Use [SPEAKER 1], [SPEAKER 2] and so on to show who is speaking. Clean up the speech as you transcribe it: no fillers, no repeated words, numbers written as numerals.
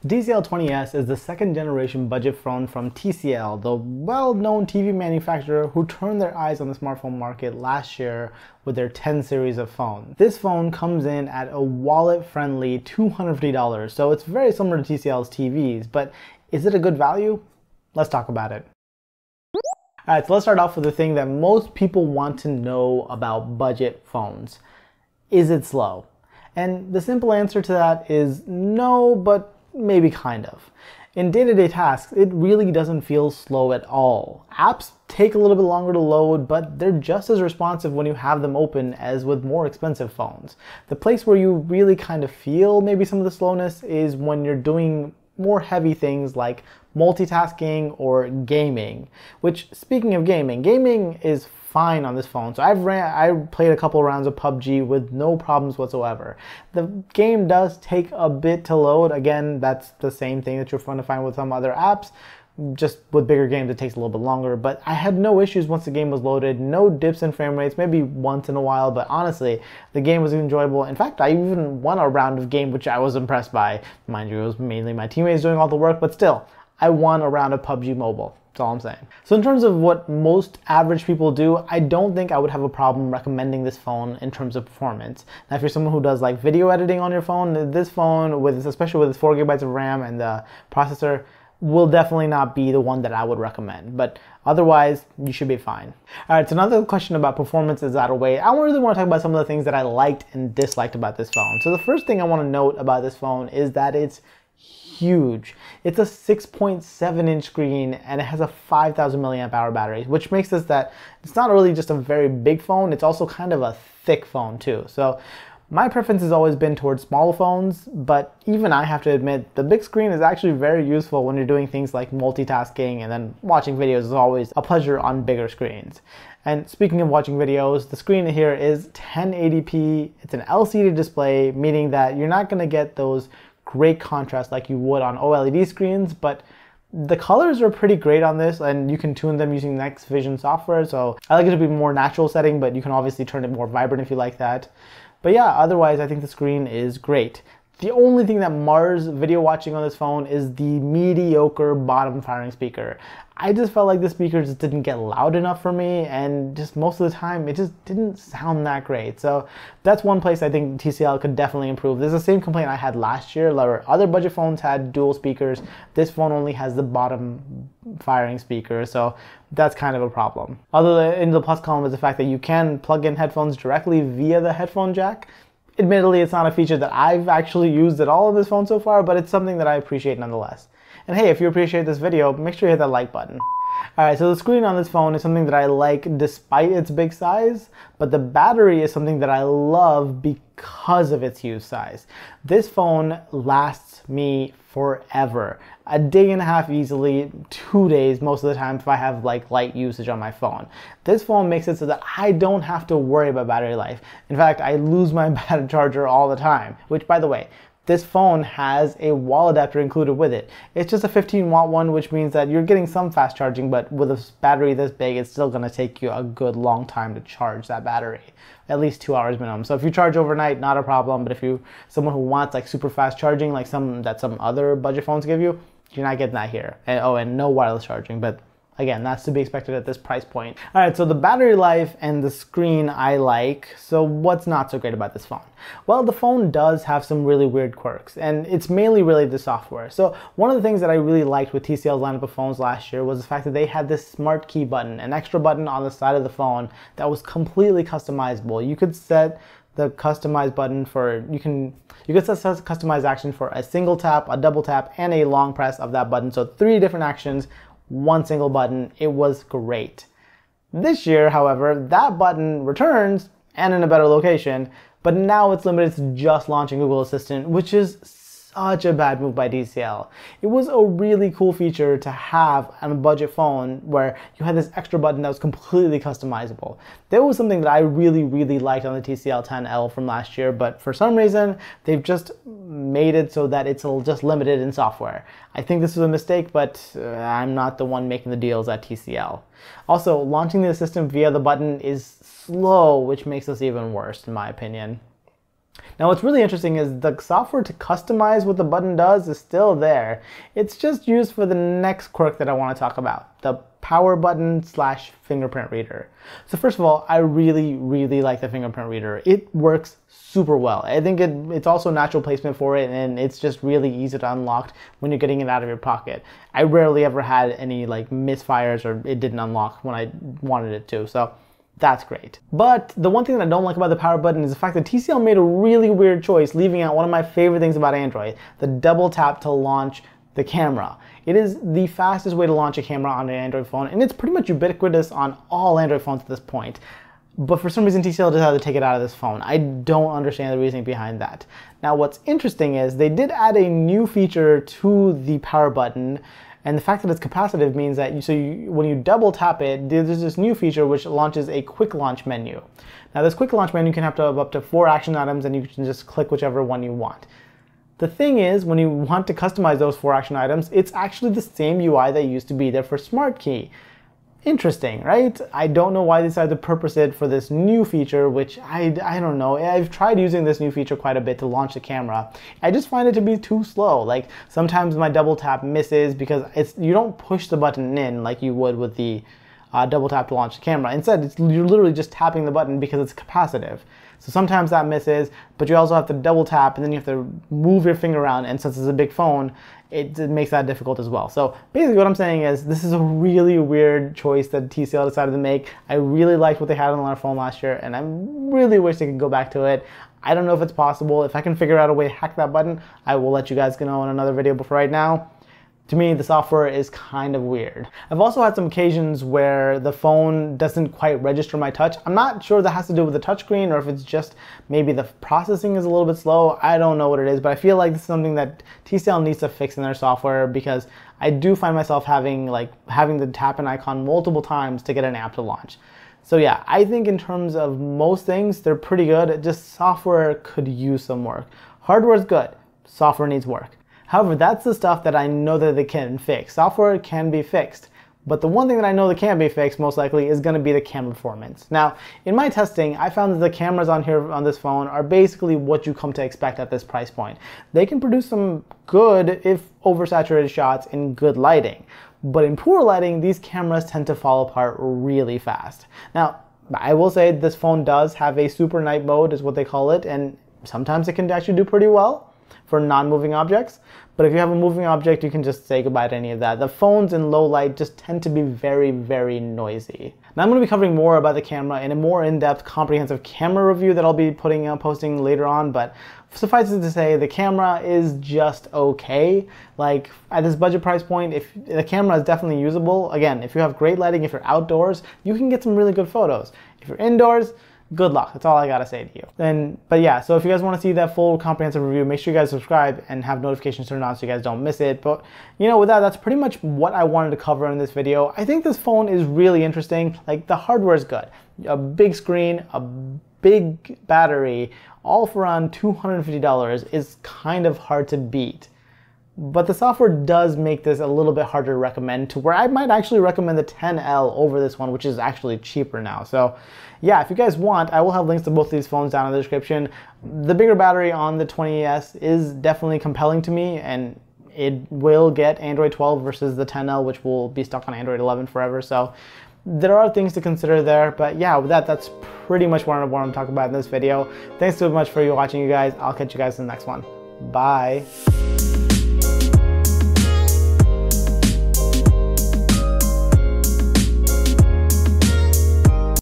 [SPEAKER 1] TCL 20S is the second generation budget phone from TCL, the well-known TV manufacturer who turned their eyes on the smartphone market last year with their 10 series of phones. This phone comes in at a wallet-friendly $250, so it's very similar to TCL's TVs, but is it a good value? Let's talk about it. Alright, so let's start off with the thing that most people want to know about budget phones. Is it slow? And the simple answer to that is no, but maybe kind of. In day-to-day tasks, it really doesn't feel slow at all. Apps take a little bit longer to load, but they're just as responsive when you have them open as with more expensive phones. The place where you really kind of feel maybe some of the slowness is when you're doing more heavy things like multitasking or gaming, which, speaking of gaming is fine on this phone. So I played a couple rounds of PUBG with no problems whatsoever. The game does take a bit to load. Again, that's the same thing that you're going to find with some other apps. Just with bigger games, it takes a little bit longer, but I had no issues once the game was loaded. No dips in frame rates, maybe once in a while, but honestly, the game was enjoyable. In fact, I even won a round of game, which I was impressed by. Mind you, it was mainly my teammates doing all the work, but still, I won a round of PUBG Mobile. That's all I'm saying. So in terms of what most average people do, I don't think I would have a problem recommending this phone in terms of performance. Now, if you're someone who does like video editing on your phone, this phone, especially with its 4 GB of RAM and the processor, will definitely not be the one that I would recommend, but otherwise you should be fine. Alright, so another question about performance is out of the way. I really want to talk about some of the things that I liked and disliked about this phone. So the first thing I want to note about this phone is that it's huge. It's a 6.7-inch screen and it has a 5,000 milliamp hour battery, which makes this that it's not really just a very big phone, it's also kind of a thick phone too. So my preference has always been towards smaller phones, but even I have to admit the big screen is actually very useful when you're doing things like multitasking, and then watching videos is always a pleasure on bigger screens. And speaking of watching videos, the screen here is 1080p. It's an LCD display, meaning that you're not going to get those great contrast like you would on OLED screens, but the colors are pretty great on this, and you can tune them using Next Vision software. So I like it to be more natural setting, but you can obviously turn it more vibrant if you like that. But yeah, otherwise I think the screen is great. The only thing that mars video watching on this phone is the mediocre bottom firing speaker. I just felt like the speaker just didn't get loud enough for me, and just most of the time it just didn't sound that great. So that's one place I think TCL could definitely improve. This is the same complaint I had last year where other budget phones had dual speakers. This phone only has the bottom firing speaker, so that's kind of a problem. Other in the plus column is the fact that you can plug in headphones directly via the headphone jack. Admittedly, it's not a feature that I've actually used at all on this phone so far, but it's something that I appreciate nonetheless. And hey, if you appreciate this video, make sure you hit that like button. Alright, so the screen on this phone is something that I like despite its big size, but the battery is something that I love because of its huge size. This phone lasts me forever. A day and a half easily, 2 days most of the time if I have like light usage on my phone. This phone makes it so that I don't have to worry about battery life. In fact, I lose my battery charger all the time, which, by the way, this phone has a wall adapter included with it. It's just a 15-watt one, which means that you're getting some fast charging, but with a battery this big, it's still going to take you a good long time to charge that battery. At least 2 hours minimum. So if you charge overnight, not a problem, but if you're someone who wants like super fast charging, like some other budget phones give you, you're not getting that here. And no wireless charging, but again, that's to be expected at this price point. Alright, so the battery life and the screen I like. So what's not so great about this phone? Well, the phone does have some really weird quirks, and it's mainly related to software. So one of the things that I really liked with TCL's lineup of phones last year was the fact that they had this smart key button, an extra button on the side of the phone that was completely customizable. You could set the customize button for, you could set customize action for a single tap, a double tap, and a long press of that button. So 3 different actions, one single button. It was great. This year, however, that button returns and in a better location, but now it's limited to just launching Google Assistant, which is such a bad move by TCL. It was a really cool feature to have on a budget phone where you had this extra button that was completely customizable. That was something that I really liked on the TCL 10L from last year, but for some reason they've just made it so that it's just limited in software. I think this was a mistake, but I'm not the one making the deals at TCL. Also, launching the assistant via the button is slow, which makes this even worse in my opinion. Now what's really interesting is the software to customize what the button does is still there. It's just used for the next quirk that I want to talk about, the power button / fingerprint reader. So first of all, I really like the fingerprint reader. It works super well. I think it's also natural placement for it, and it's just really easy to unlock when you're getting it out of your pocket. I rarely ever had any like misfires or it didn't unlock when I wanted it to. So that's great. But the one thing that I don't like about the power button is the fact that TCL made a really weird choice, leaving out one of my favorite things about Android, the double tap to launch the camera. It is the fastest way to launch a camera on an Android phone, and it's pretty much ubiquitous on all Android phones at this point. But for some reason, TCL decided to take it out of this phone. I don't understand the reasoning behind that. Now, what's interesting is they did add a new feature to the power button, and the fact that it's capacitive means that when you double tap it, there's this new feature which launches a quick launch menu. Now, this quick launch menu can have up to 4 action items, and you can just click whichever one you want. The thing is, when you want to customize those 4 action items, it's actually the same UI that used to be there for Smart Key. Interesting, right? I don't know why they decided to purpose it for this new feature, which I don't know. I've tried using this new feature quite a bit to launch the camera. I just find it to be too slow. Like sometimes my double tap misses because you don't push the button in like you would with the double tap to launch the camera. Instead, you're literally just tapping the button because it's capacitive. So sometimes that misses, but you also have to double tap and then you have to move your finger around, and since it's a big phone, it makes that difficult as well. So basically what I'm saying is this is a really weird choice that TCL decided to make. I really liked what they had on their phone last year, and I really wish they could go back to it. I don't know if it's possible. If I can figure out a way to hack that button, I will let you guys know in another video, but for right now, to me, the software is kind of weird. I've also had some occasions where the phone doesn't quite register my touch. I'm not sure that has to do with the touchscreen or if it's just maybe the processing is a little bit slow. I don't know what it is, but I feel like this is something that TCL needs to fix in their software, because I do find myself having to tap an icon multiple times to get an app to launch. So yeah, I think in terms of most things, they're pretty good. Just software could use some work. Hardware's good, software needs work. However, that's the stuff that I know that they can fix. Software can be fixed. But the one thing that I know that can't be fixed most likely is going to be the camera performance. Now, in my testing, I found that the cameras on this phone are basically what you come to expect at this price point. They can produce some good, if oversaturated shots in good lighting. But in poor lighting, these cameras tend to fall apart really fast. Now, I will say this phone does have a super night mode, is what they call it, and sometimes it can actually do pretty well for non-moving objects. But if you have a moving object, you can just say goodbye to any of that. The phones in low light just tend to be very noisy. Now I'm going to be covering more about the camera in a more in-depth, comprehensive camera review that I'll be posting later on, but suffice it to say, the camera is just okay. Like at this budget price point, if the camera is definitely usable. Again, if you have great lighting, if you're outdoors, you can get some really good photos. If you're indoors, good luck. That's all I gotta say to you. But yeah, so if you guys want to see that full comprehensive review, make sure you guys subscribe and have notifications turned on so you guys don't miss it. But with that, that's pretty much what I wanted to cover in this video. I think this phone is really interesting. Like the hardware is good. A big screen, a big battery, all for around $250 is kind of hard to beat. But the software does make this a little bit harder to recommend, to where I might actually recommend the 10L over this one, which is actually cheaper now. So yeah, if you guys want, I will have links to both of these phones down in the description. The bigger battery on the 20S is definitely compelling to me, and it will get Android 12 versus the 10L, which will be stuck on Android 11 forever. So there are things to consider there. But yeah, with that, that's pretty much what I'm talking about in this video. Thanks so much for watching, you guys. I'll catch you guys in the next one. Bye.